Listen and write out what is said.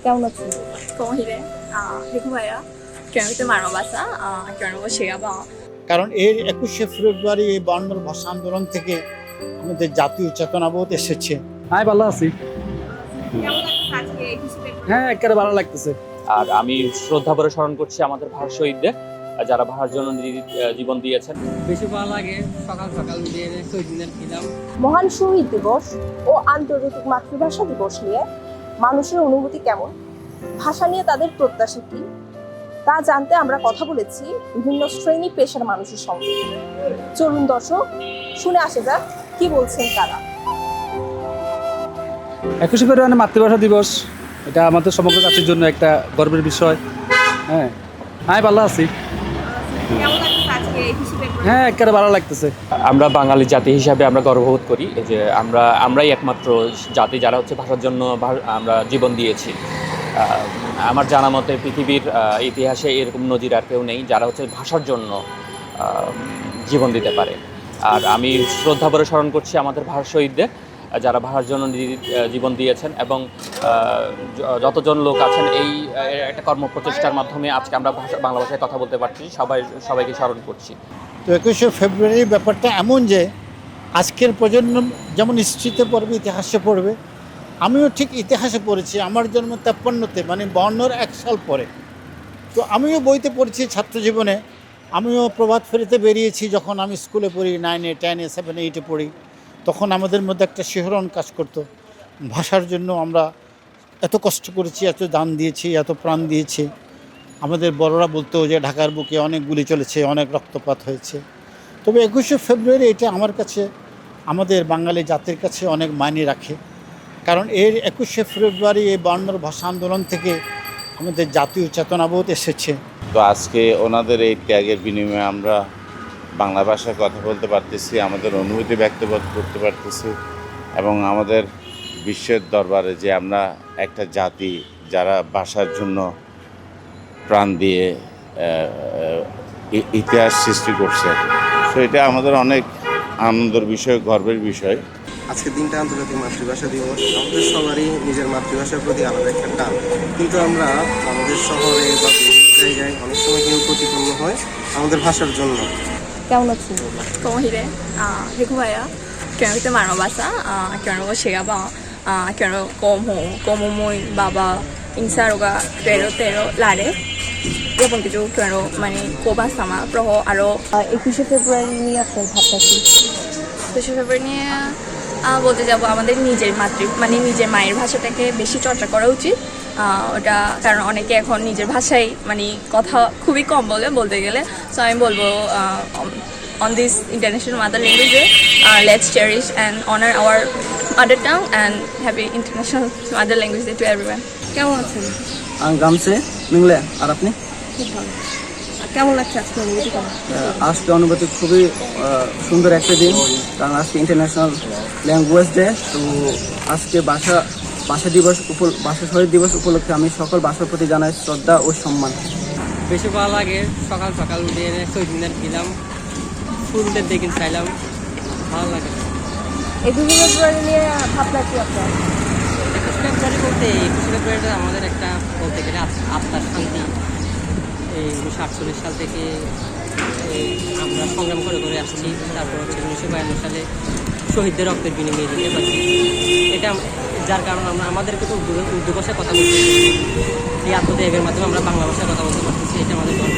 কেমন আছেন? 跟我一样，跟我马上巴萨，跟我学吧。 কারণ এর 21শে ফেব্রুয়ারি এই বায়ান্নর ভাষা আন্দোলন থেকে আমাদের জাতীয় চেতনাবোধ এসেছে। আমি ভালো আছি। কেমন লাগছে আজকে 21শে ফেব্রুয়ারি? হ্যাঁ, একেবারে ভালো লাগতেছে। আর আমি শ্রদ্ধা ভরে স্মরণ করছি আমাদের ভাষা শহীদদের, যারা ভাষার জন্য জীবন দিয়েছেন। বেশি ভালো লাগে সকাল সকাল উঠে শহীদ মিনার ছিলাম। মহান শহীদ দিবস ও আন্তর্জাতিক মাতৃভাষা দিবস নিয়ে মানুষের অনুভূতি কেমন, ভাষা নিয়ে তাদের প্রত্যাশা কি, তা জানতে আমরা কথা বলেছি বিভিন্ন শ্রেণী পেশার মানুষের সঙ্গে। চলুন দর্শক, শুনে আসা যাক কি বলছেন তারা। 21শে ফেব্রুয়ারি মাতৃভাষা দিবস, এটা আমাদের সমগ্র জাতির জন্য একটা গর্বের বিষয়। হ্যাঁ, আমি ভালো আছি। কেমন লাগছে আজকে 21শে ফেব্রুয়ারি? হ্যাঁ, একেবারে ভালো লাগতেছে। আমরা বাঙালি জাতি হিসাবে আমরা গর্ববোধ করি যে আমরাই একমাত্র জাতি যারা ভাষার জন্য আমরা জীবন দিয়েছি। আমার জানা মতে পৃথিবীর ইতিহাসে এরকম নজির আর কেউ নেই যারা ভাষার জন্য জীবন দিতে পারে। আর আমি শ্রদ্ধা ভরে স্মরণ করছি আমাদের ভাষা শহীদদের, যারা ভাষার জন্য জীবন দিয়েছেন, এবং যতজন লোক আছেন এই একটা কর্মপ্রচেষ্টার মাধ্যমে আজকে আমরা বাংলা ভাষায় কথা বলতে পারছি। সবাইকে স্মরণ করছি। তো 21শে ফেব্রুয়ারি ব্যাপারটা এমন যে আজকের প্রজন্ম যেমন হিস্ট্রিতে পড়বে, ইতিহাসে পড়বে, আমিও ঠিক ইতিহাসে পড়েছি। আমার জন্ম 53-তে, মানে 52-র 1 সাল পরে। তো আমিও বইতে পড়েছি ছাত্র জীবনে। আমিও প্রভাত ফেরিতে বেরিয়েছি যখন আমি স্কুলে পড়ি, 9-এ 10-এ 7-এ 8-এ পড়ি। তখন আমাদের মধ্যে একটা শিহরণ কাজ করতো। ভাষার জন্য আমরা এত কষ্ট করেছি, এত দান দিয়েছি, এত প্রাণ দিয়েছি। আমাদের বড়রা বলতো যে ঢাকার বুকে অনেক গুলি চলেছে, অনেক রক্তপাত হয়েছে। তবে 21শে ফেব্রুয়ারি এটা আমার কাছে, আমাদের বাঙালি জাতির কাছে অনেক মাইনে রাখে। কারণ এর 21শে ফেব্রুয়ারি এই বায়ান্নর ভাষা আন্দোলন থেকে আমাদের জাতীয় চেতনাবোধ এসেছে। তো আজকে ওনাদের এই ত্যাগের বিনিময়ে আমরা বাংলা ভাষায় কথা বলতে পারতেছি, আমাদের অনুভূতি ব্যক্ত করতে পারতেছি, এবং আমাদের বিশ্বের দরবারে যে আমরা একটা জাতি যারা ভাষার জন্য প্রাণ দিয়ে ইতিহাস সৃষ্টি করছে, তো এটা আমাদের অনেক আনন্দের বিষয়, গর্বের বিষয়। আজকের দিনটা আন্তর্জাতিক মাতৃভাষা দিবস। আমাদের সবারই নিজের মাতৃভাষার প্রতি আলাদা একটা টান, কিন্তু আমরা আমাদের শহরে বা বিভিন্ন জায়গায় অনেক সময় কেউ প্রতিপন্ন হয় আমাদের ভাষার জন্য। কেমন আছেন?跟我一样，跟我马上巴萨，跟我学吧。跟我como muy baba insaro pero lare. এবং কিছু মানে কোবা সামা প্রহ আরো 21শে ফেব্রুয়ারি নিয়ে আপনার ভাবনা কি? 21শে ফেব্রুয়ারি নিয়ে বলতে যাব আমাদের নিজের মানে নিজের মায়ের ভাষাটাকে বেশি চর্চা করা উচিত। ওটা কারণ অনেকে এখন নিজের ভাষায় মানে কথা খুবই কম বলতে গেলে। সো আমি বলবো on this international mother language, let's cherish and honor our mother tongue and happy international mother language day to everyone. কেমন আছেন? আমি গামছে মিংলে। আর আপনি? খুব ভালো। কেমন লাগছে আজকে অনুভূতি কেমন? আজকে অনুভূতি খুবই সুন্দর একটা দিন, কারণ আজকে ইন্টারন্যাশনাল ল্যাঙ্গুয়েজ ডে। তো আজকে ভাষা শহীদ দিবস উপলক্ষে আমি সকল ভাষার প্রতি জানাই শ্রদ্ধা ও সম্মান। বেশি ভালো লাগে সকাল সকাল উঠে শহীদ মিনার ছিলাম, ফুলদের দেখে চাইলাম, ভালো লাগে। 21শে ফেব্রুয়ারি নিয়ে ভাবনা কি আপনার? 21শে ফেব্রুয়ারি বলতে 21শে ফেব্রুয়ারিটা আমাদের একটা বলতে গেলে আত্মার শান্তি। এই 1948 সাল থেকে আমরা সংগ্রাম করে আসছি। তারপর 1952 সালে শহীদদের রক্তের বিনিময়ে দিতে পারছি। এটা যার কারণে আমাদেরকে তো উর্দু ভাষায় কথা বলতে, এই আত্মত্যাগের মাধ্যমে আমরা বাংলা ভাষায় কথা বলতে পারতেছি। এটা আমাদের গর্ব।